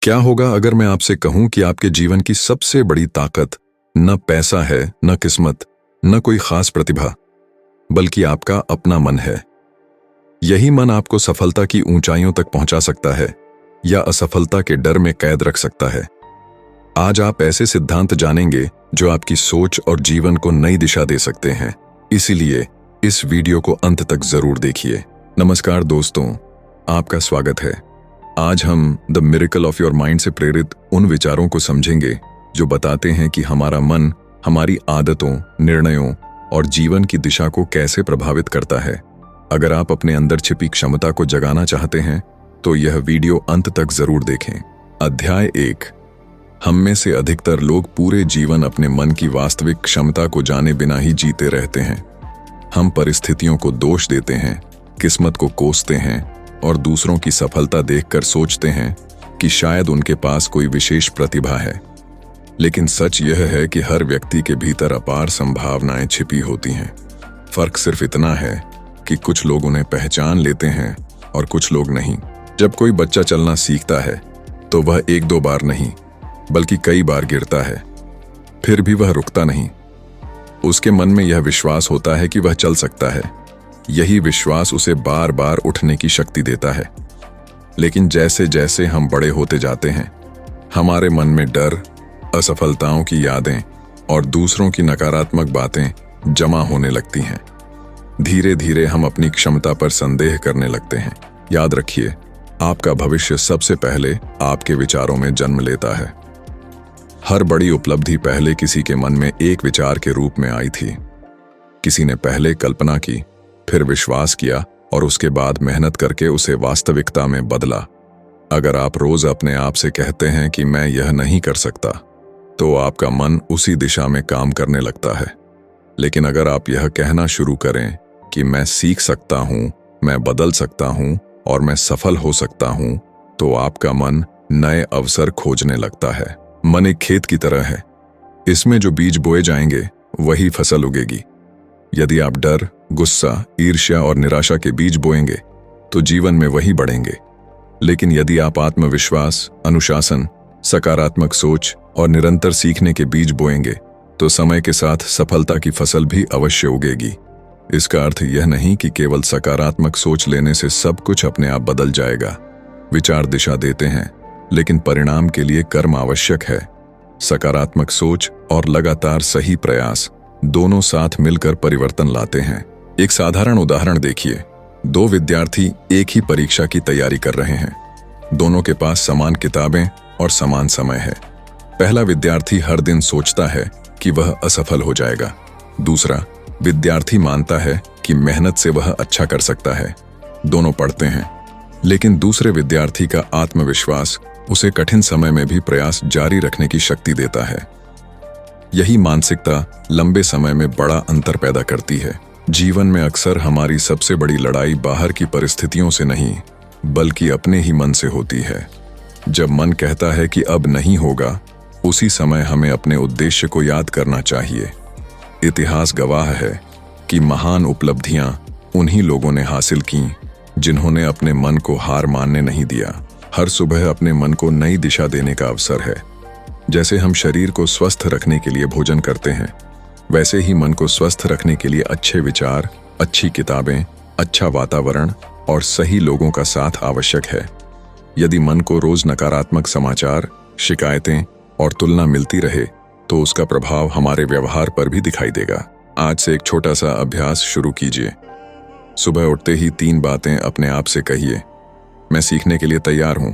क्या होगा अगर मैं आपसे कहूं कि आपके जीवन की सबसे बड़ी ताकत न पैसा है, न किस्मत, न कोई खास प्रतिभा, बल्कि आपका अपना मन है। यही मन आपको सफलता की ऊंचाइयों तक पहुंचा सकता है या असफलता के डर में कैद रख सकता है। आज आप ऐसे सिद्धांत जानेंगे जो आपकी सोच और जीवन को नई दिशा दे सकते हैं। इसीलिए इस वीडियो को अंत तक जरूर देखिए। नमस्कार दोस्तों, आपका स्वागत है। आज हम the miracle of your mind से प्रेरित उन विचारों को समझेंगे जो बताते हैं कि हमारा मन हमारी आदतों, निर्णयों और जीवन की दिशा को कैसे प्रभावित करता है। अगर आप अपने अंदर छिपी क्षमता को जगाना चाहते हैं तो यह वीडियो अंत तक जरूर देखें। अध्याय 1। हम में से अधिकतर लोग पूरे जीवन अपने मन की वास्तविक क्षमता को जाने बिना ही जीते रहते हैं। हम परिस्थितियों को दोष देते हैं, किस्मत को कोसते हैं और दूसरों की सफलता देखकर सोचते हैं कि शायद उनके पास कोई विशेष प्रतिभा है। लेकिन सच यह है कि हर व्यक्ति के भीतर अपार संभावनाएं छिपी होती हैं। फर्क सिर्फ इतना है कि कुछ लोग उन्हें पहचान लेते हैं और कुछ लोग नहीं। जब कोई बच्चा चलना सीखता है तो वह एक दो बार नहीं बल्कि कई बार गिरता है, फिर भी वह रुकता नहीं। उसके मन में यह विश्वास होता है कि वह चल सकता है। यही विश्वास उसे बार बार उठने की शक्ति देता है। लेकिन जैसे जैसे हम बड़े होते जाते हैं, हमारे मन में डर, असफलताओं की यादें और दूसरों की नकारात्मक बातें जमा होने लगती हैं। धीरे धीरे हम अपनी क्षमता पर संदेह करने लगते हैं। याद रखिए, आपका भविष्य सबसे पहले आपके विचारों में जन्म लेता है। हर बड़ी उपलब्धि पहले किसी के मन में एक विचार के रूप में आई थी। किसी ने पहले कल्पना की, फिर विश्वास किया और उसके बाद मेहनत करके उसे वास्तविकता में बदला। अगर आप रोज अपने आप से कहते हैं कि मैं यह नहीं कर सकता, तो आपका मन उसी दिशा में काम करने लगता है। लेकिन अगर आप यह कहना शुरू करें कि मैं सीख सकता हूं, मैं बदल सकता हूं और मैं सफल हो सकता हूं, तो आपका मन नए अवसर खोजने लगता है। मन एक खेत की तरह है। इसमें जो बीज बोए जाएंगे वही फसल उगेगी। यदि आप डर, गुस्सा, ईर्ष्या और निराशा के बीज बोएंगे तो जीवन में वही बढ़ेंगे। लेकिन यदि आप आत्मविश्वास, अनुशासन, सकारात्मक सोच और निरंतर सीखने के बीज बोएंगे तो समय के साथ सफलता की फसल भी अवश्य उगेगी। इसका अर्थ यह नहीं कि केवल सकारात्मक सोच लेने से सब कुछ अपने आप बदल जाएगा। विचार दिशा देते हैं, लेकिन परिणाम के लिए कर्म आवश्यक है। सकारात्मक सोच और लगातार सही प्रयास दोनों साथ मिलकर परिवर्तन लाते हैं। एक साधारण उदाहरण देखिए। दो विद्यार्थी एक ही परीक्षा की तैयारी कर रहे हैं। दोनों के पास समान किताबें और समान समय है। पहला विद्यार्थी हर दिन सोचता है कि वह असफल हो जाएगा। दूसरा विद्यार्थी मानता है कि मेहनत से वह अच्छा कर सकता है। दोनों पढ़ते हैं, लेकिन दूसरे विद्यार्थी का आत्मविश्वास उसे कठिन समय में भी प्रयास जारी रखने की शक्ति देता है। यही मानसिकता लंबे समय में बड़ा अंतर पैदा करती है। जीवन में अक्सर हमारी सबसे बड़ी लड़ाई बाहर की परिस्थितियों से नहीं, बल्कि अपने ही मन से होती है। जब मन कहता है कि अब नहीं होगा, उसी समय हमें अपने उद्देश्य को याद करना चाहिए। इतिहास गवाह है कि महान उपलब्धियां उन्हीं लोगों ने हासिल की जिन्होंने अपने मन को हार मानने नहीं दिया। हर सुबह अपने मन को नई दिशा देने का अवसर है। जैसे हम शरीर को स्वस्थ रखने के लिए भोजन करते हैं, वैसे ही मन को स्वस्थ रखने के लिए अच्छे विचार, अच्छी किताबें, अच्छा वातावरण और सही लोगों का साथ आवश्यक है। यदि मन को रोज नकारात्मक समाचार, शिकायतें और तुलना मिलती रहे तो उसका प्रभाव हमारे व्यवहार पर भी दिखाई देगा। आज से एक छोटा सा अभ्यास शुरू कीजिए। सुबह उठते ही 3 बातें अपने आप से कहिए। मैं सीखने के लिए तैयार हूं।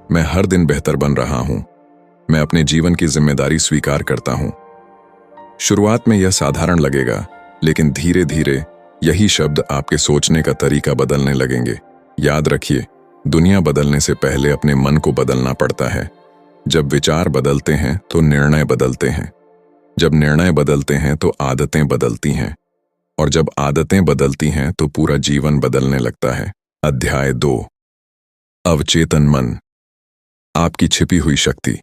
मैं हर दिन बेहतर बन रहा हूं। मैं अपने जीवन की जिम्मेदारी स्वीकार करता हूं। शुरुआत में यह साधारण लगेगा, लेकिन धीरे धीरे यही शब्द आपके सोचने का तरीका बदलने लगेंगे। याद रखिए, दुनिया बदलने से पहले अपने मन को बदलना पड़ता है। जब विचार बदलते हैं तो निर्णय बदलते हैं। जब निर्णय बदलते हैं तो आदतें बदलती हैं। और जब आदतें बदलती हैं तो पूरा जीवन बदलने लगता है। अध्याय 2। अवचेतन मन, आपकी छिपी हुई शक्ति।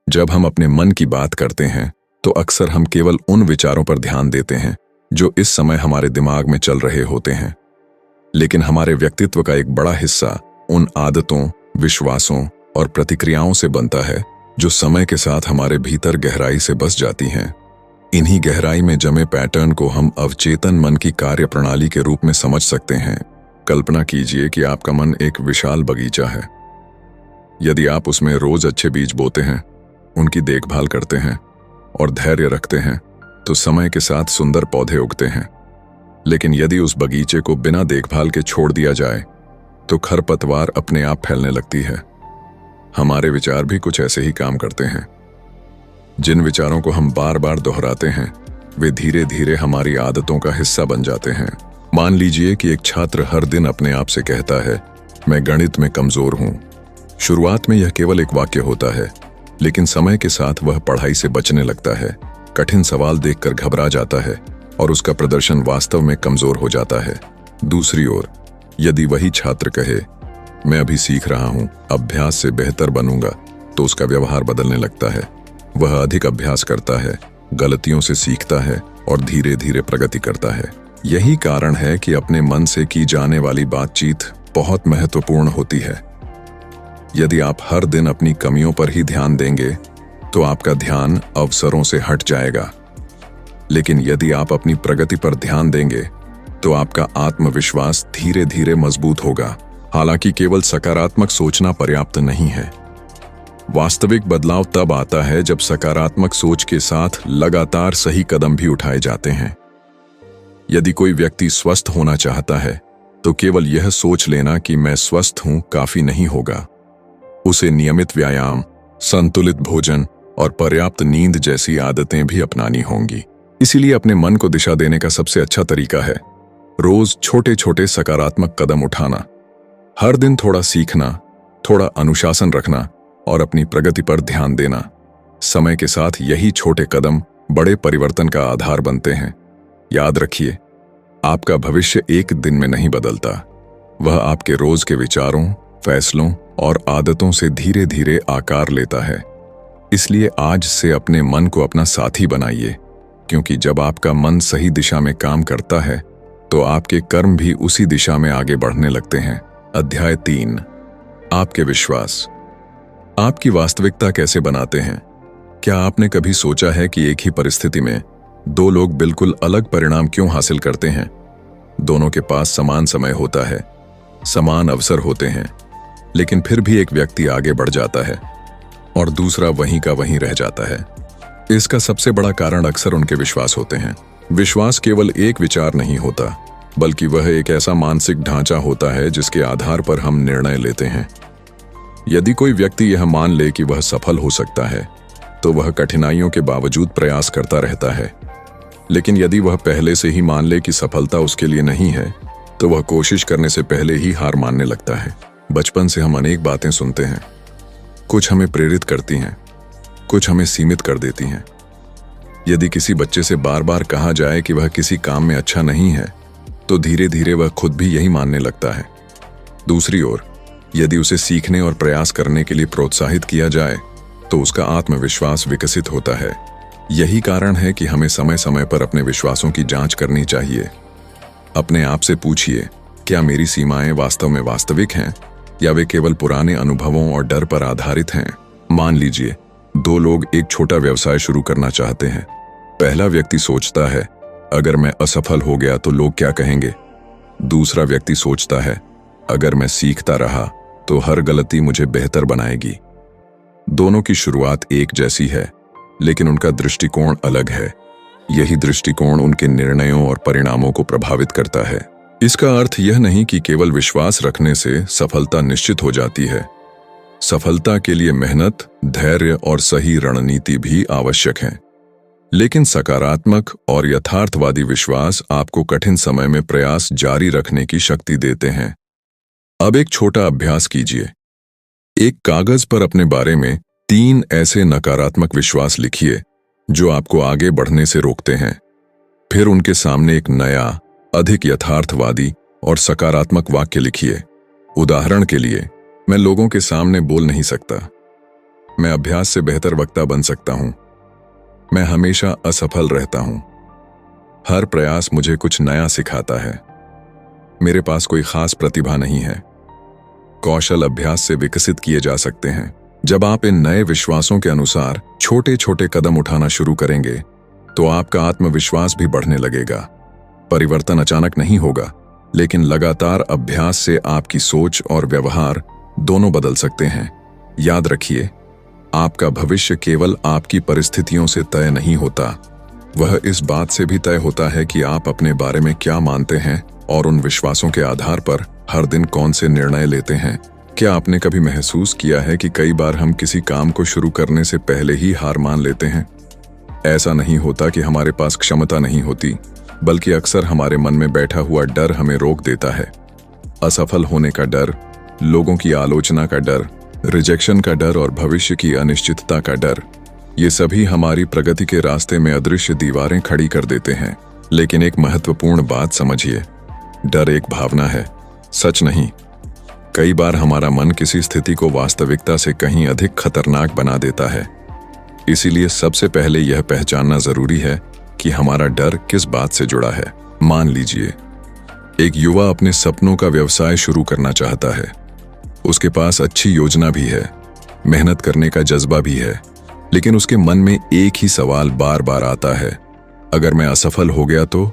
जब हम अपने मन की बात करते हैं तो अक्सर हम केवल उन विचारों पर ध्यान देते हैं जो इस समय हमारे दिमाग में चल रहे होते हैं। लेकिन हमारे व्यक्तित्व का एक बड़ा हिस्सा उन आदतों, विश्वासों और प्रतिक्रियाओं से बनता है जो समय के साथ हमारे भीतर गहराई से बस जाती हैं। इन्हीं गहराई में जमे पैटर्न को हम अवचेतन मन की कार्य प्रणाली के रूप में समझ सकते हैं। कल्पना कीजिए कि आपका मन एक विशाल बगीचा है। यदि आप उसमें रोज अच्छे बीज बोते हैं, उनकी देखभाल करते हैं और धैर्य रखते हैं, तो समय के साथ सुंदर पौधे उगते हैं। लेकिन यदि उस बगीचे को बिना देखभाल के छोड़ दिया जाए तो खरपतवार अपने आप फैलने लगती है। हमारे विचार भी कुछ ऐसे ही काम करते हैं। जिन विचारों को हम बार बार दोहराते हैं, वे धीरे धीरे हमारी आदतों का हिस्सा बन जाते हैं। मान लीजिए कि एक छात्र हर दिन अपने आप से कहता है, मैं गणित में कमजोर हूं। शुरुआत में यह केवल एक वाक्य होता है, लेकिन समय के साथ वह पढ़ाई से बचने लगता है, कठिन सवाल देखकर घबरा जाता है और उसका प्रदर्शन वास्तव में कमजोर हो जाता है। दूसरी ओर, यदि वही छात्र कहे, मैं अभी सीख रहा हूं, अभ्यास से बेहतर बनूंगा, तो उसका व्यवहार बदलने लगता है। वह अधिक अभ्यास करता है, गलतियों से सीखता है और धीरे धीरे प्रगति करता है। यही कारण है कि अपने मन से की जाने वाली बातचीत बहुत महत्वपूर्ण होती है। यदि आप हर दिन अपनी कमियों पर ही ध्यान देंगे तो आपका ध्यान अवसरों से हट जाएगा। लेकिन यदि आप अपनी प्रगति पर ध्यान देंगे तो आपका आत्मविश्वास धीरे धीरे मजबूत होगा। हालांकि केवल सकारात्मक सोचना पर्याप्त नहीं है। वास्तविक बदलाव तब आता है जब सकारात्मक सोच के साथ लगातार सही कदम भी उठाए जाते हैं। यदि कोई व्यक्ति स्वस्थ होना चाहता है तो केवल यह सोच लेना कि मैं स्वस्थ हूं काफी नहीं होगा। उसे नियमित व्यायाम, संतुलित भोजन और पर्याप्त नींद जैसी आदतें भी अपनानी होंगी। इसीलिए अपने मन को दिशा देने का सबसे अच्छा तरीका है रोज छोटे छोटे सकारात्मक कदम उठाना। हर दिन थोड़ा सीखना, थोड़ा अनुशासन रखना और अपनी प्रगति पर ध्यान देना। समय के साथ यही छोटे कदम बड़े परिवर्तन का आधार बनते हैं। याद रखिए, आपका भविष्य एक दिन में नहीं बदलता। वह आपके रोज के विचारों, फैसलों और आदतों से धीरे धीरे आकार लेता है। इसलिए आज से अपने मन को अपना साथी बनाइए, क्योंकि जब आपका मन सही दिशा में काम करता है तो आपके कर्म भी उसी दिशा में आगे बढ़ने लगते हैं। अध्याय 3, आपके विश्वास। आपकी वास्तविकता कैसे बनाते हैं? क्या आपने कभी सोचा है कि एक ही परिस्थिति में दो लोग बिल्कुल अलग परिणाम क्यों हासिल करते हैं? दोनों के पास समान समय होता है, समान अवसर होते हैं, लेकिन फिर भी एक व्यक्ति आगे बढ़ जाता है और दूसरा वहीं का वहीं रह जाता है। इसका सबसे बड़ा कारण अक्सर उनके विश्वास होते हैं। विश्वास केवल एक विचार नहीं होता, बल्कि वह एक ऐसा मानसिक ढांचा होता है जिसके आधार पर हम निर्णय लेते हैं। यदि कोई व्यक्ति यह मान ले कि वह सफल हो सकता है, तो वह कठिनाइयों के बावजूद प्रयास करता रहता है। लेकिन यदि वह पहले से ही मान ले कि सफलता उसके लिए नहीं है, तो वह कोशिश करने से पहले ही हार मानने लगता है। बचपन से हम अनेक बातें सुनते हैं। कुछ हमें प्रेरित करती हैं, कुछ हमें सीमित कर देती हैं। यदि किसी बच्चे से बार बार कहा जाए कि वह किसी काम में अच्छा नहीं है, तो धीरे धीरे वह खुद भी यही मानने लगता है। दूसरी ओर, यदि उसे सीखने और प्रयास करने के लिए प्रोत्साहित किया जाए, तो उसका आत्मविश्वास विकसित होता है। यही कारण है कि हमें समय समय पर अपने विश्वासों की जांच करनी चाहिए। अपने आप से पूछिए, क्या मेरी सीमाएं वास्तव में वास्तविक हैं या वे केवल पुराने अनुभवों और डर पर आधारित हैं? मान लीजिए, दो लोग एक छोटा व्यवसाय शुरू करना चाहते हैं। पहला व्यक्ति सोचता है, अगर मैं असफल हो गया तो लोग क्या कहेंगे? दूसरा व्यक्ति सोचता है, अगर मैं सीखता रहा तो हर गलती मुझे बेहतर बनाएगी। दोनों की शुरुआत एक जैसी है, लेकिन उनका दृष्टिकोण अलग है। यही दृष्टिकोण उनके निर्णयों और परिणामों को प्रभावित करता है। इसका अर्थ यह नहीं कि केवल विश्वास रखने से सफलता निश्चित हो जाती है। सफलता के लिए मेहनत, धैर्य और सही रणनीति भी आवश्यक है। लेकिन सकारात्मक और यथार्थवादी विश्वास आपको कठिन समय में प्रयास जारी रखने की शक्ति देते हैं। अब एक छोटा अभ्यास कीजिए। एक कागज पर अपने बारे में 3 ऐसे नकारात्मक विश्वास लिखिए जो आपको आगे बढ़ने से रोकते हैं। फिर उनके सामने एक नया, अधिक यथार्थवादी और सकारात्मक वाक्य लिखिए। उदाहरण के लिए, मैं लोगों के सामने बोल नहीं सकता। मैं अभ्यास से बेहतर वक्ता बन सकता हूं। मैं हमेशा असफल रहता हूं। हर प्रयास मुझे कुछ नया सिखाता है। मेरे पास कोई खास प्रतिभा नहीं है। कौशल अभ्यास से विकसित किए जा सकते हैं। जब आप इन नए विश्वासों के अनुसार छोटे छोटे कदम उठाना शुरू करेंगे तो आपका आत्मविश्वास भी बढ़ने लगेगा। परिवर्तन अचानक नहीं होगा, लेकिन लगातार अभ्यास से आपकी सोच और व्यवहार दोनों बदल सकते हैं। याद रखिए, आपका भविष्य केवल आपकी परिस्थितियों से तय नहीं होता, वह इस बात से भी तय होता है कि आप अपने बारे में क्या मानते हैं और उन विश्वासों के आधार पर हर दिन कौन से निर्णय लेते हैं। क्या आपने कभी महसूस किया है कि कई बार हम किसी काम को शुरू करने से पहले ही हार मान लेते हैं? ऐसा नहीं होता कि हमारे पास क्षमता नहीं होती, बल्कि अक्सर हमारे मन में बैठा हुआ डर हमें रोक देता है। असफल होने का डर, लोगों की आलोचना का डर, रिजेक्शन का डर और भविष्य की अनिश्चितता का डर, ये सभी हमारी प्रगति के रास्ते में अदृश्य दीवारें खड़ी कर देते हैं। लेकिन एक महत्वपूर्ण बात समझिए, डर एक भावना है, सच नहीं। कई बार हमारा मन किसी स्थिति को वास्तविकता से कहीं अधिक खतरनाक बना देता है। इसीलिए सबसे पहले यह पहचानना जरूरी है कि हमारा डर किस बात से जुड़ा है। मान लीजिए, एक युवा अपने सपनों का व्यवसाय शुरू करना चाहता है। उसके पास अच्छी योजना भी है, मेहनत करने का जज्बा भी है, लेकिन उसके मन में एक ही सवाल बार बार आता है, अगर मैं असफल हो गया तो?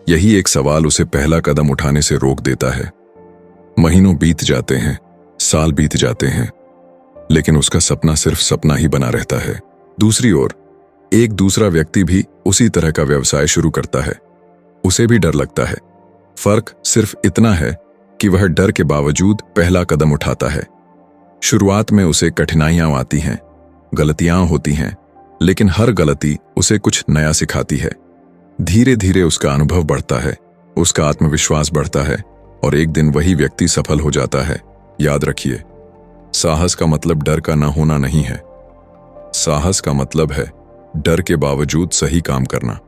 यही एक सवाल उसे पहला कदम उठाने से रोक देता है। महीनों बीत जाते हैं, साल बीत जाते हैं, लेकिन उसका सपना सिर्फ सपना ही बना रहता है। दूसरी ओर एक दूसरा व्यक्ति भी उसी तरह का व्यवसाय शुरू करता है। उसे भी डर लगता है। फर्क सिर्फ इतना है कि वह डर के बावजूद पहला कदम उठाता है। शुरुआत में उसे कठिनाइयां आती हैं, गलतियां होती हैं, लेकिन हर गलती उसे कुछ नया सिखाती है। धीरे धीरे उसका अनुभव बढ़ता है, उसका आत्मविश्वास बढ़ता है और एक दिन वही व्यक्ति सफल हो जाता है। याद रखिए, साहस का मतलब डर का ना होना नहीं है। साहस का मतलब है डर के बावजूद सही काम करना।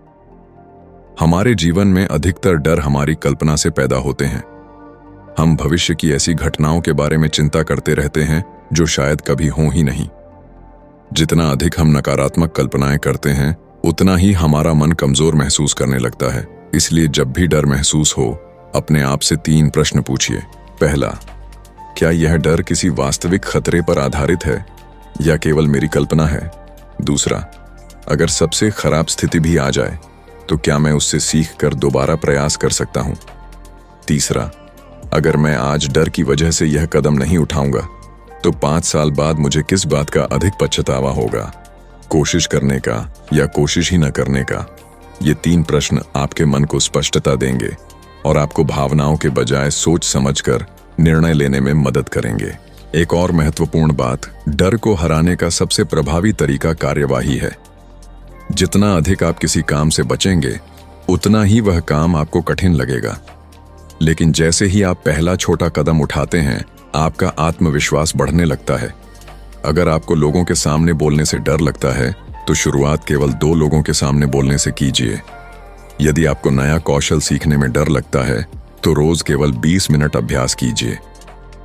हमारे जीवन में अधिकतर डर हमारी कल्पना से पैदा होते हैं। हम भविष्य की ऐसी घटनाओं के बारे में चिंता करते रहते हैं जो शायद कभी हों ही नहीं। जितना अधिक हम नकारात्मक कल्पनाएं करते हैं, उतना ही हमारा मन कमजोर महसूस करने लगता है। इसलिए जब भी डर महसूस हो, अपने आप से 3 प्रश्न पूछिए। पहला, क्या यह डर किसी वास्तविक खतरे पर आधारित है या केवल मेरी कल्पना है? दूसरा, अगर सबसे खराब स्थिति भी आ जाए तो क्या मैं उससे सीख कर दोबारा प्रयास कर सकता हूं? तीसरा, अगर मैं आज डर की वजह से यह कदम नहीं उठाऊंगा तो 5 साल बाद मुझे किस बात का अधिक पछतावा होगा, कोशिश करने का या कोशिश ही न करने का? ये 3 प्रश्न आपके मन को स्पष्टता देंगे और आपको भावनाओं के बजाय सोच समझकर निर्णय लेने में मदद करेंगे। एक और महत्वपूर्ण बात, डर को हराने का सबसे प्रभावी तरीका कार्यवाही है। जितना अधिक आप किसी काम से बचेंगे, उतना ही वह काम आपको कठिन लगेगा। लेकिन जैसे ही आप पहला छोटा कदम उठाते हैं, आपका आत्मविश्वास बढ़ने लगता है। अगर आपको लोगों के सामने बोलने से डर लगता है, तो शुरुआत केवल 2 लोगों के सामने बोलने से कीजिए। यदि आपको नया कौशल सीखने में डर लगता है, तो रोज केवल 20 मिनट अभ्यास कीजिए।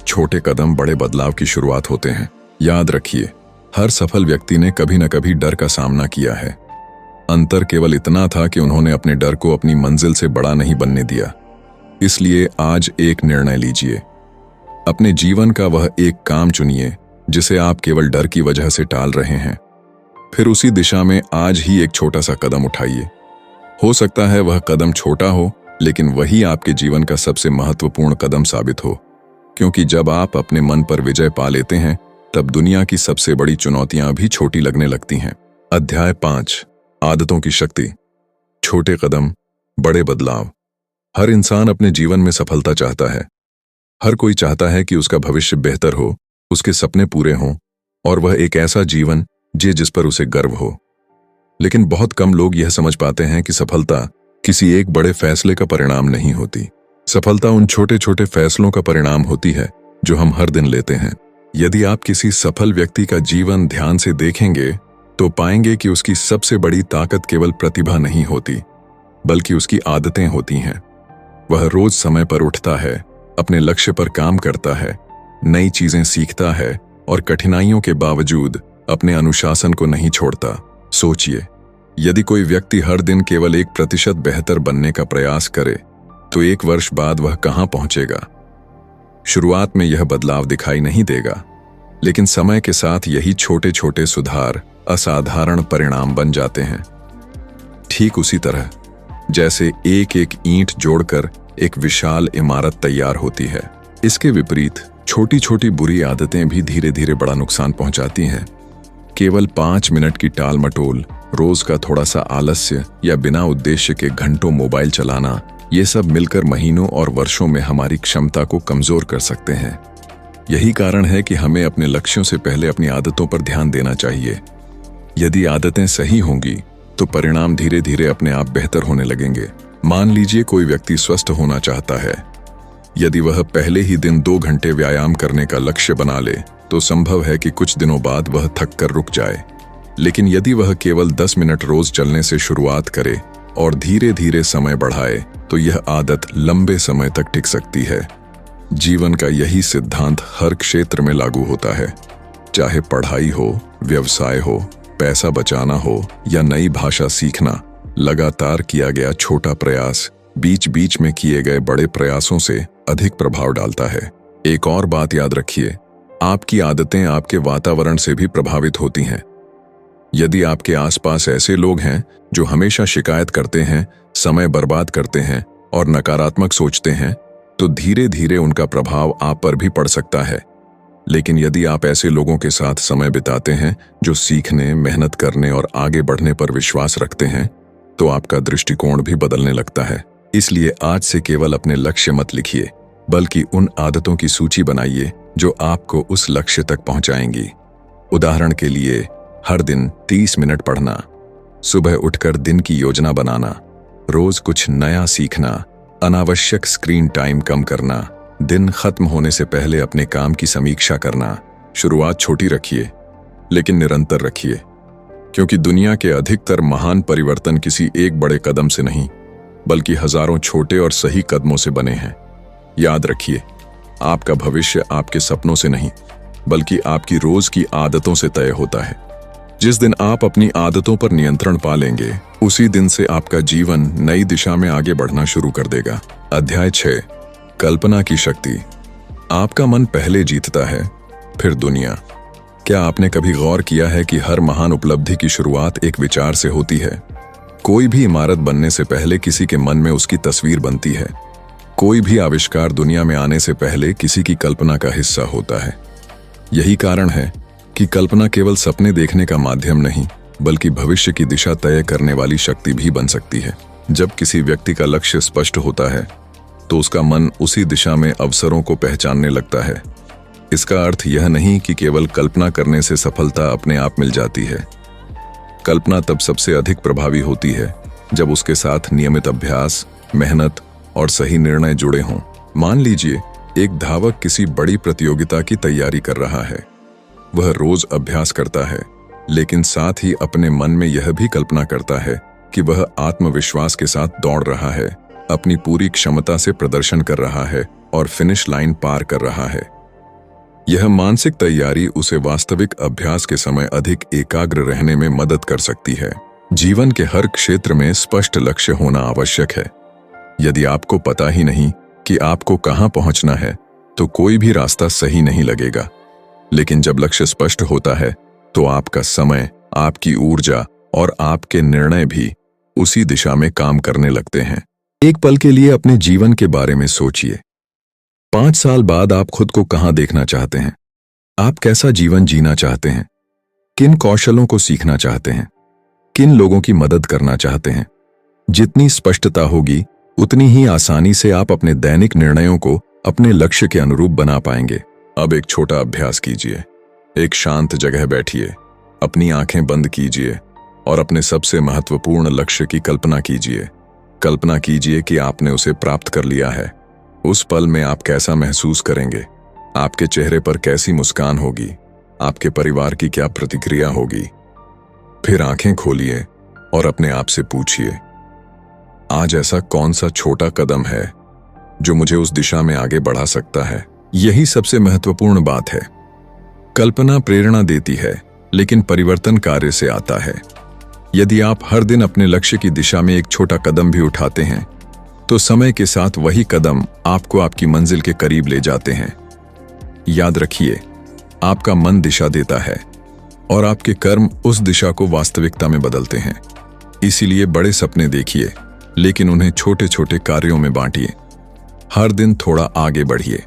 छोटे कदम बड़े बदलाव की शुरुआत होते हैं। याद रखिए, हर सफल व्यक्ति ने कभी न कभी डर का सामना किया है। अंतर केवल इतना था कि उन्होंने अपने डर को अपनी मंजिल से बड़ा नहीं बनने दिया। इसलिए आज एक निर्णय लीजिए। अपने जीवन का वह एक काम चुनिए जिसे आप केवल डर की वजह से टाल रहे हैं। फिर उसी दिशा में आज ही एक छोटा सा कदम उठाइए। हो सकता है वह कदम छोटा हो, लेकिन वही आपके जीवन का सबसे महत्वपूर्ण कदम साबित हो। क्योंकि जब आप अपने मन पर विजय पा लेते हैं, तब दुनिया की सबसे बड़ी चुनौतियां भी छोटी लगने लगती हैं। अध्याय 5, आदतों की शक्ति। छोटे कदम, बड़े बदलाव। हर इंसान अपने जीवन में सफलता चाहता है। हर कोई चाहता है कि उसका भविष्य बेहतर हो, उसके सपने पूरे हों और वह एक ऐसा जीवन जिए जिस पर उसे गर्व हो। लेकिन बहुत कम लोग यह समझ पाते हैं कि सफलता किसी एक बड़े फैसले का परिणाम नहीं होती। सफलता उन छोटे छोटे फैसलों का परिणाम होती है जो हम हर दिन लेते हैं। यदि आप किसी सफल व्यक्ति का जीवन ध्यान से देखेंगे तो पाएंगे कि उसकी सबसे बड़ी ताकत केवल प्रतिभा नहीं होती, बल्कि उसकी आदतें होती हैं। वह रोज समय पर उठता है, अपने लक्ष्य पर काम करता है, नई चीजें सीखता है और कठिनाइयों के बावजूद अपने अनुशासन को नहीं छोड़ता। सोचिए, यदि कोई व्यक्ति हर दिन केवल 1% बेहतर बनने का प्रयास करे तो 1 वर्ष बाद वह कहां पहुंचेगा? शुरुआत में यह बदलाव दिखाई नहीं देगा, लेकिन समय के साथ यही छोटे छोटे सुधार असाधारण परिणाम बन जाते हैं। ठीक उसी तरह जैसे एक एक ईंट जोड़कर एक विशाल इमारत तैयार होती है, इसके विपरीत छोटी छोटी बुरी आदतें भी धीरे धीरे बड़ा नुकसान पहुंचाती हैं। केवल 5 मिनट की टाल मटोल, रोज का थोड़ा सा आलस्य या बिना उद्देश्य के घंटों मोबाइल चलाना, ये सब मिलकर महीनों और वर्षों में हमारी क्षमता को कमजोर कर सकते हैं। यही कारण है कि हमें अपने लक्ष्यों से पहले अपनी आदतों पर ध्यान देना चाहिए। यदि आदतें सही होंगी तो परिणाम धीरे धीरे अपने आप बेहतर होने लगेंगे। मान लीजिए कोई व्यक्ति स्वस्थ होना चाहता है। यदि वह पहले ही दिन 2 घंटे व्यायाम करने का लक्ष्य बना ले तो संभव है कि कुछ दिनों बाद वह थक कर रुक जाए। लेकिन यदि वह केवल 10 मिनट रोज चलने से शुरुआत करे और धीरे धीरे समय बढ़ाए तो यह आदत लंबे समय तक टिक सकती है। जीवन का यही सिद्धांत हर क्षेत्र में लागू होता है, चाहे पढ़ाई हो, व्यवसाय हो, पैसा बचाना हो या नई भाषा सीखना। लगातार किया गया छोटा प्रयास बीच बीच में किए गए बड़े प्रयासों से अधिक प्रभाव डालता है। एक और बात याद रखिए, आपकी आदतें आपके वातावरण से भी प्रभावित होती हैं। यदि आपके आसपास ऐसे लोग हैं जो हमेशा शिकायत करते हैं, समय बर्बाद करते हैं और नकारात्मक सोचते हैं, तो धीरे धीरे उनका प्रभाव आप पर भी पड़ सकता है। लेकिन यदि आप ऐसे लोगों के साथ समय बिताते हैं जो सीखने, मेहनत करने और आगे बढ़ने पर विश्वास रखते हैं, तो आपका दृष्टिकोण भी बदलने लगता है। इसलिए आज से केवल अपने लक्ष्य मत लिखिए, बल्कि उन आदतों की सूची बनाइए जो आपको उस लक्ष्य तक पहुंचाएंगी। उदाहरण के लिए, हर दिन 30 मिनट पढ़ना, सुबह उठकर दिन की योजना बनाना, रोज कुछ नया सीखना, अनावश्यक स्क्रीन टाइम कम करना, दिन खत्म होने से पहले अपने काम की समीक्षा करना। शुरुआत छोटी रखिए, लेकिन निरंतर रखिए, क्योंकि दुनिया के अधिकतर महान परिवर्तन किसी एक बड़े कदम से नहीं, बल्कि हजारों छोटे और सही कदमों से बने हैं। याद रखिए, आपका भविष्य आपके सपनों से नहीं, बल्कि आपकी रोज की आदतों से तय होता है। जिस दिन आप अपनी आदतों पर नियंत्रण पा लेंगे, उसी दिन से आपका जीवन नई दिशा में आगे बढ़ना शुरू कर देगा। अध्याय 6, कल्पना की शक्ति। आपका मन पहले जीतता है, फिर दुनिया। क्या आपने कभी गौर किया है कि हर महान उपलब्धि की शुरुआत एक विचार से होती है? कोई भी इमारत बनने से पहले किसी के मन में उसकी तस्वीर बनती है। कोई भी आविष्कार दुनिया में आने से पहले किसी की कल्पना का हिस्सा होता है। यही कारण है कि कल्पना केवल सपने देखने का माध्यम नहीं, बल्कि भविष्य की दिशा तय करने वाली शक्ति भी बन सकती है। जब किसी व्यक्ति का लक्ष्य स्पष्ट होता है, तो उसका मन उसी दिशा में अवसरों को पहचानने लगता है। इसका अर्थ यह नहीं कि केवल कल्पना करने से सफलता अपने आप मिल जाती है। कल्पना तब सबसे अधिक प्रभावी होती है जब उसके साथ नियमित अभ्यास, मेहनत और सही निर्णय जुड़े हों। मान लीजिए, एक धावक किसी बड़ी प्रतियोगिता की तैयारी कर रहा है। वह रोज अभ्यास करता है, लेकिन साथ ही अपने मन में यह भी कल्पना करता है कि वह आत्मविश्वास के साथ दौड़ रहा है, अपनी पूरी क्षमता से प्रदर्शन कर रहा है और फिनिश लाइन पार कर रहा है। यह मानसिक तैयारी उसे वास्तविक अभ्यास के समय अधिक एकाग्र रहने में मदद कर सकती है। जीवन के हर क्षेत्र में स्पष्ट लक्ष्य होना आवश्यक है। यदि आपको पता ही नहीं कि आपको कहां पहुंचना है, तो कोई भी रास्ता सही नहीं लगेगा। लेकिन जब लक्ष्य स्पष्ट होता है, तो आपका समय, आपकी ऊर्जा और आपके निर्णय भी उसी दिशा में काम करने लगते हैं। एक पल के लिए अपने जीवन के बारे में सोचिए। 5 साल बाद आप खुद को कहां देखना चाहते हैं? आप कैसा जीवन जीना चाहते हैं? किन कौशलों को सीखना चाहते हैं? किन लोगों की मदद करना चाहते हैं? जितनी स्पष्टता होगी, उतनी ही आसानी से आप अपने दैनिक निर्णयों को अपने लक्ष्य के अनुरूप बना पाएंगे। अब एक छोटा अभ्यास कीजिए। एक शांत जगह बैठिए, अपनी आंखें बंद कीजिए और अपने सबसे महत्वपूर्ण लक्ष्य की कल्पना कीजिए। कल्पना कीजिए कि आपने उसे प्राप्त कर लिया है। उस पल में आप कैसा महसूस करेंगे? आपके चेहरे पर कैसी मुस्कान होगी? आपके परिवार की क्या प्रतिक्रिया होगी? फिर आंखें खोलिए और अपने आप से पूछिए, आज ऐसा कौन सा छोटा कदम है जो मुझे उस दिशा में आगे बढ़ा सकता है? यही सबसे महत्वपूर्ण बात है। कल्पना प्रेरणा देती है, लेकिन परिवर्तन कार्य से आता है। यदि आप हर दिन अपने लक्ष्य की दिशा में एक छोटा कदम भी उठाते हैं, तो समय के साथ वही कदम आपको आपकी मंजिल के करीब ले जाते हैं। याद रखिए, आपका मन दिशा देता है और आपके कर्म उस दिशा को वास्तविकता में बदलते हैं। इसीलिए बड़े सपने देखिए, लेकिन उन्हें छोटे छोटे कार्यों में बांटिए। हर दिन थोड़ा आगे बढ़िए।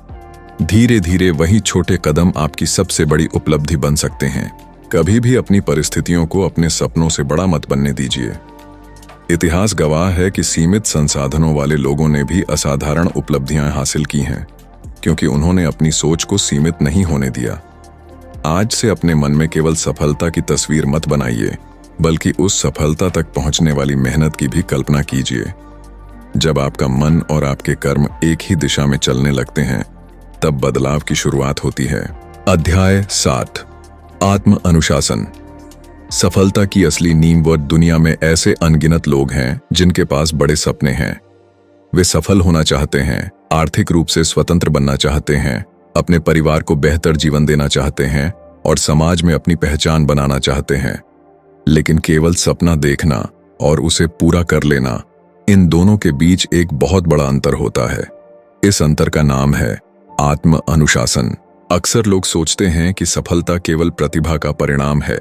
धीरे धीरे वही छोटे कदम आपकी सबसे बड़ी उपलब्धि बन सकते हैं। कभी भी अपनी परिस्थितियों को अपने सपनों से बड़ा मत बनने दीजिए। इतिहास गवाह है कि सीमित संसाधनों वाले लोगों ने भी असाधारण उपलब्धियां हासिल की हैं, क्योंकि उन्होंने अपनी सोच को सीमित नहीं होने दिया। आज से अपने मन में केवल सफलता की तस्वीर मत बनाइए, बल्कि उस सफलता तक पहुंचने वाली मेहनत की भी कल्पना कीजिए। जब आपका मन और आपके कर्म एक ही दिशा में चलने लगते हैं, तब बदलाव की शुरुआत होती है। अध्याय 7, आत्म अनुशासन। सफलता की असली नींव। दुनिया में ऐसे अनगिनत लोग हैं जिनके पास बड़े सपने हैं। वे सफल होना चाहते हैं, आर्थिक रूप से स्वतंत्र बनना चाहते हैं, अपने परिवार को बेहतर जीवन देना चाहते हैं और समाज में अपनी पहचान बनाना चाहते हैं। लेकिन केवल सपना देखना और उसे पूरा कर लेना, इन दोनों के बीच एक बहुत बड़ा अंतर होता है। इस अंतर का नाम है आत्म अनुशासन। अक्सर लोग सोचते हैं कि सफलता केवल प्रतिभा का परिणाम है,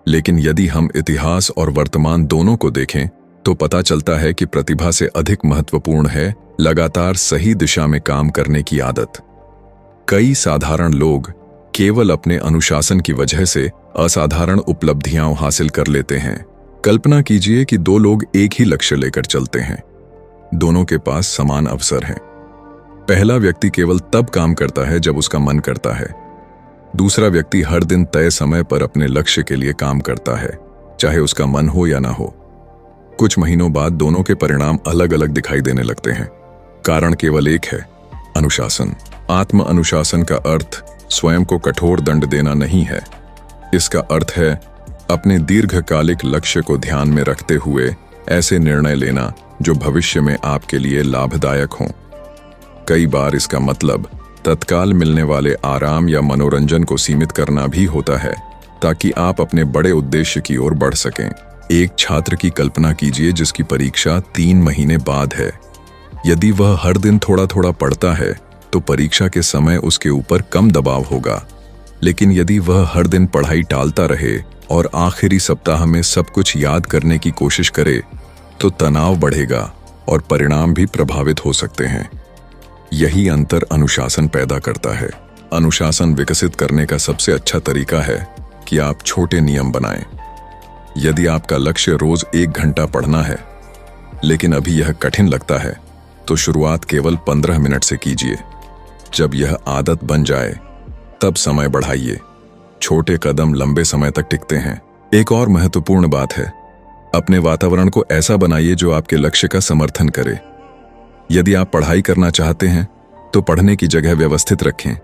लेकिन यदि हम इतिहास और वर्तमान दोनों को देखें तो पता चलता है कि प्रतिभा से अधिक महत्वपूर्ण है लगातार सही दिशा में काम करने की आदत। कई साधारण लोग केवल अपने अनुशासन की वजह से असाधारण उपलब्धियां हासिल कर लेते हैं। कल्पना कीजिए कि दो लोग एक ही लक्ष्य लेकर चलते हैं। दोनों के पास समान अवसर हैं। पहला व्यक्ति केवल तब काम करता है जब उसका मन करता है। दूसरा व्यक्ति हर दिन तय समय पर अपने लक्ष्य के लिए काम करता है, चाहे उसका मन हो या ना हो। कुछ महीनों बाद दोनों के परिणाम अलग अलग दिखाई देने लगते हैं। कारण केवल एक है, अनुशासन। आत्म अनुशासन का अर्थ स्वयं को कठोर दंड देना नहीं है। इसका अर्थ है अपने दीर्घकालिक लक्ष्य को ध्यान में रखते हुए ऐसे निर्णय लेना जो भविष्य में आपके लिए लाभदायक हों। कई बार इसका मतलब तत्काल मिलने वाले आराम या मनोरंजन को सीमित करना भी होता है, ताकि आप अपने बड़े उद्देश्य की ओर बढ़ सकें। एक छात्र की कल्पना कीजिए जिसकी परीक्षा 3 महीने बाद है। यदि वह हर दिन थोड़ा थोड़ा पढ़ता है तो परीक्षा के समय उसके ऊपर कम दबाव होगा। लेकिन यदि वह हर दिन पढ़ाई टालता रहे और आखिरी सप्ताह में सब कुछ याद करने की कोशिश करे, तो तनाव बढ़ेगा और परिणाम भी प्रभावित हो सकते हैं। यही अंतर अनुशासन पैदा करता है। अनुशासन विकसित करने का सबसे अच्छा तरीका है कि आप छोटे नियम बनाएं। यदि आपका लक्ष्य रोज 1 घंटा पढ़ना है, लेकिन अभी यह कठिन लगता है, तो शुरुआत केवल 15 मिनट से कीजिए। जब यह आदत बन जाए, तब समय बढ़ाइए। छोटे कदम लंबे समय तक टिकते हैं। एक और महत्वपूर्ण बात है, अपने वातावरण को ऐसा बनाइए जो आपके लक्ष्य का समर्थन करे। यदि आप पढ़ाई करना चाहते हैं, तो पढ़ने की जगह व्यवस्थित रखें।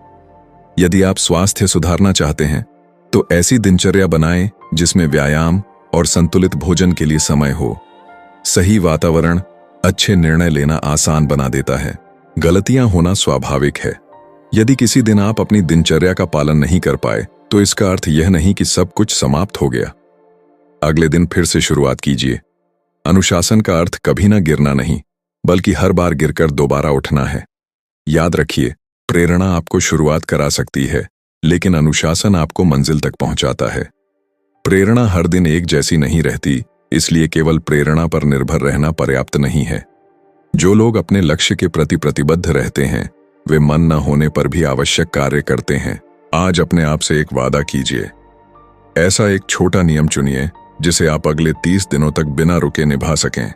यदि आप स्वास्थ्य सुधारना चाहते हैं, तो ऐसी दिनचर्या बनाएं जिसमें व्यायाम और संतुलित भोजन के लिए समय हो। सही वातावरण अच्छे निर्णय लेना आसान बना देता है। गलतियां होना स्वाभाविक है। यदि किसी दिन आप अपनी दिनचर्या का पालन नहीं कर पाए, तो इसका अर्थ यह नहीं कि सब कुछ समाप्त हो गया। अगले दिन फिर से शुरुआत कीजिए। अनुशासन का अर्थ कभी ना गिरना नहीं, बल्कि हर बार गिरकर दोबारा उठना है। याद रखिए, प्रेरणा आपको शुरुआत करा सकती है, लेकिन अनुशासन आपको मंजिल तक पहुंचाता है। प्रेरणा हर दिन एक जैसी नहीं रहती, इसलिए केवल प्रेरणा पर निर्भर रहना पर्याप्त नहीं है। जो लोग अपने लक्ष्य के प्रति प्रतिबद्ध रहते हैं, वे मन न होने पर भी आवश्यक कार्य करते हैं। आज अपने आप से एक वादा कीजिए। ऐसा एक छोटा नियम चुनिए जिसे आप अगले 30 दिनों तक बिना रुके निभा सकें।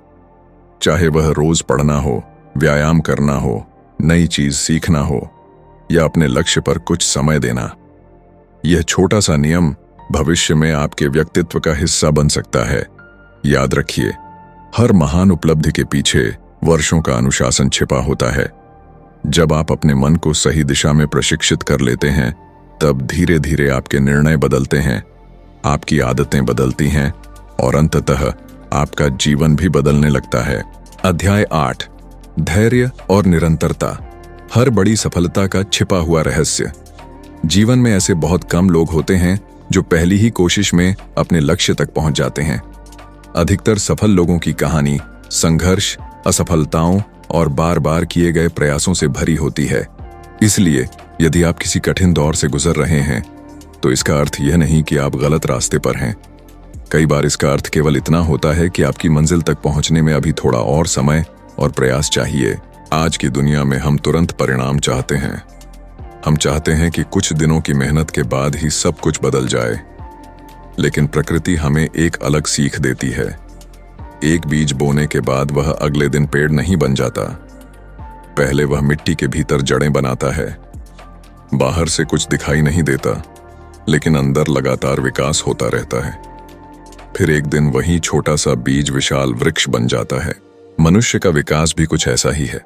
चाहे वह रोज पढ़ना हो, व्यायाम करना हो, नई चीज सीखना हो या अपने लक्ष्य पर कुछ समय देना। यह छोटा सा नियम भविष्य में आपके व्यक्तित्व का हिस्सा बन सकता है। याद रखिए, हर महान उपलब्धि के पीछे वर्षों का अनुशासन छिपा होता है। जब आप अपने मन को सही दिशा में प्रशिक्षित कर लेते हैं, तब धीरे धीरे आपके निर्णय बदलते हैं, आपकी आदतें बदलती हैं और अंततः आपका जीवन भी बदलने लगता है। अध्याय 8, धैर्य और निरंतरता। हर बड़ी सफलता का छिपा हुआ रहस्य। जीवन में ऐसे बहुत कम लोग होते हैं जो पहली ही कोशिश में अपने लक्ष्य तक पहुंच जाते हैं। अधिकतर सफल लोगों की कहानी संघर्ष, असफलताओं और बार बार किए गए प्रयासों से भरी होती है। इसलिए यदि आप किसी कठिन दौर से गुजर रहे हैं तो इसका अर्थ यह नहीं कि आप गलत रास्ते पर हैं। कई बार इसका अर्थ केवल इतना होता है कि आपकी मंजिल तक पहुंचने में अभी थोड़ा और समय और प्रयास चाहिए। आज की दुनिया में हम तुरंत परिणाम चाहते हैं। हम चाहते हैं कि कुछ दिनों की मेहनत के बाद ही सब कुछ बदल जाए, लेकिन प्रकृति हमें एक अलग सीख देती है। एक बीज बोने के बाद वह अगले दिन पेड़ नहीं बन जाता। पहले वह मिट्टी के भीतर जड़ें बनाता है। बाहर से कुछ दिखाई नहीं देता, लेकिन अंदर लगातार विकास होता रहता है। फिर एक दिन वही छोटा सा बीज विशाल वृक्ष बन जाता है। मनुष्य का विकास भी कुछ ऐसा ही है।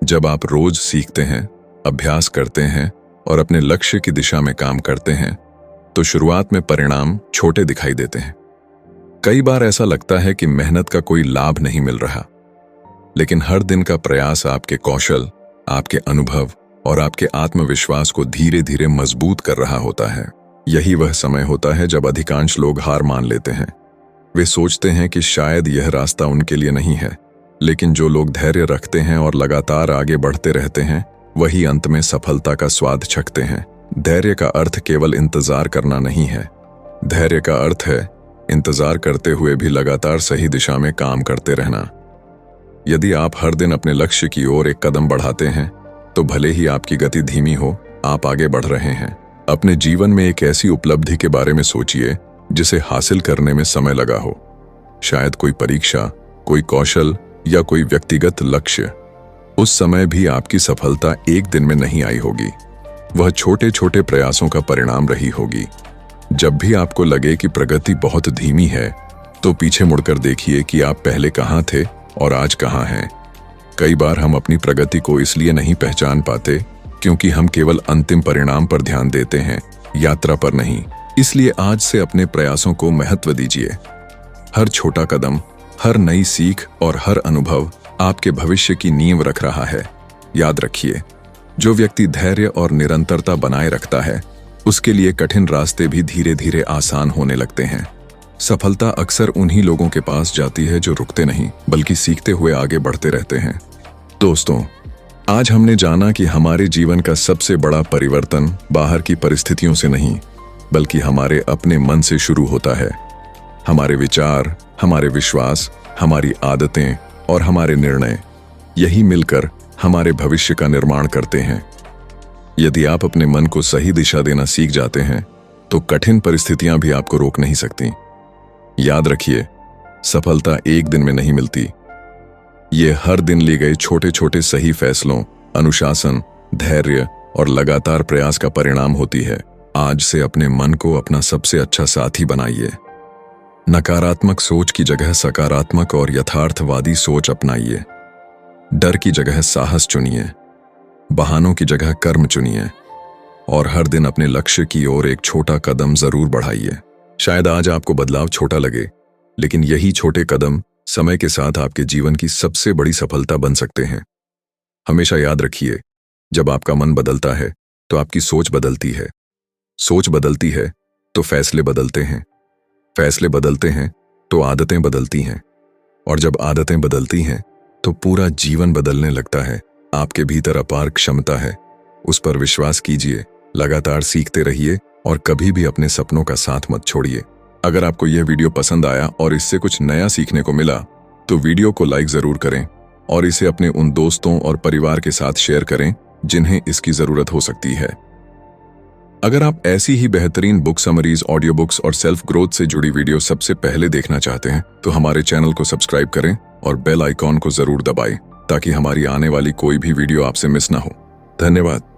जब आप रोज सीखते हैं, अभ्यास करते हैं और अपने लक्ष्य की दिशा में काम करते हैं, तो शुरुआत में परिणाम छोटे दिखाई देते हैं। कई बार ऐसा लगता है कि मेहनत का कोई लाभ नहीं मिल रहा, लेकिन हर दिन का प्रयास आपके कौशल, आपके अनुभव और आपके आत्मविश्वास को धीरे धीरे मजबूत कर रहा होता है। यही वह समय होता है जब अधिकांश लोग हार मान लेते हैं। वे सोचते हैं कि शायद यह रास्ता उनके लिए नहीं है, लेकिन जो लोग धैर्य रखते हैं और लगातार आगे बढ़ते रहते हैं, वही अंत में सफलता का स्वाद चखते हैं। धैर्य का अर्थ केवल इंतजार करना नहीं है। धैर्य का अर्थ है इंतजार करते हुए भी लगातार सही दिशा में काम करते रहना। यदि आप हर दिन अपने लक्ष्य की ओर एक कदम बढ़ाते हैं, तो भले ही आपकी गति धीमी हो, आप आगे बढ़ रहे हैं। अपने जीवन में एक ऐसी उपलब्धि के बारे में सोचिए जिसे हासिल करने में समय लगा हो। शायद कोई परीक्षा, कोई कौशल या कोई व्यक्तिगत लक्ष्य। उस समय भी आपकी सफलता एक दिन में नहीं आई होगी। वह छोटे छोटे प्रयासों का परिणाम रही होगी। जब भी आपको लगे कि प्रगति बहुत धीमी है, तो पीछे मुड़कर देखिए कि आप पहले कहाँ थे और आज कहाँ हैं। कई बार हम अपनी प्रगति को इसलिए नहीं पहचान पाते क्योंकि हम केवल अंतिम परिणाम पर ध्यान देते हैं, यात्रा पर नहीं। इसलिए आज से अपने प्रयासों को महत्व दीजिए। हर छोटा कदम, हर नई सीख और हर अनुभव आपके भविष्य की नींव रख रहा है। याद रखिए, जो व्यक्ति धैर्य और निरंतरता बनाए रखता है, उसके लिए कठिन रास्ते भी धीरे धीरे आसान होने लगते हैं। सफलता अक्सर उन्हीं लोगों के पास जाती है जो रुकते नहीं, बल्कि सीखते हुए आगे बढ़ते रहते हैं। दोस्तों, आज हमने जाना कि हमारे जीवन का सबसे बड़ा परिवर्तन बाहर की परिस्थितियों से नहीं, बल्कि हमारे अपने मन से शुरू होता है। हमारे विचार, हमारे विश्वास, हमारी आदतें और हमारे निर्णय, यही मिलकर हमारे भविष्य का निर्माण करते हैं। यदि आप अपने मन को सही दिशा देना सीख जाते हैं, तो कठिन परिस्थितियां भी आपको रोक नहीं सकती। याद रखिए, सफलता एक दिन में नहीं मिलती। ये हर दिन लिए गए छोटे छोटे सही फैसलों, अनुशासन, धैर्य और लगातार प्रयास का परिणाम होती है। आज से अपने मन को अपना सबसे अच्छा साथी बनाइए। नकारात्मक सोच की जगह सकारात्मक और यथार्थवादी सोच अपनाइए। डर की जगह साहस चुनिए, बहानों की जगह कर्म चुनिए और हर दिन अपने लक्ष्य की ओर एक छोटा कदम जरूर बढ़ाइए। शायद आज आपको बदलाव छोटा लगे, लेकिन यही छोटे कदम समय के साथ आपके जीवन की सबसे बड़ी सफलता बन सकते हैं। हमेशा याद रखिए, जब आपका मन बदलता है तो आपकी सोच बदलती है। सोच बदलती है तो फैसले बदलते हैं। फैसले बदलते हैं तो आदतें बदलती हैं, और जब आदतें बदलती हैं तो पूरा जीवन बदलने लगता है। आपके भीतर अपार क्षमता है, उस पर विश्वास कीजिए, लगातार सीखते रहिए और कभी भी अपने सपनों का साथ मत छोड़िए। अगर आपको यह वीडियो पसंद आया और इससे कुछ नया सीखने को मिला, तो वीडियो को लाइक जरूर करें और इसे अपने उन दोस्तों और परिवार के साथ शेयर करें जिन्हें इसकी जरूरत हो सकती है। अगर आप ऐसी ही बेहतरीन बुक समरीज, ऑडियो बुक्स और सेल्फ ग्रोथ से जुड़ी वीडियो सबसे पहले देखना चाहते हैं, तो हमारे चैनल को सब्सक्राइब करें और बेल आइकॉन को जरूर दबाएं, ताकि हमारी आने वाली कोई भी वीडियो आपसे मिस ना हो। धन्यवाद।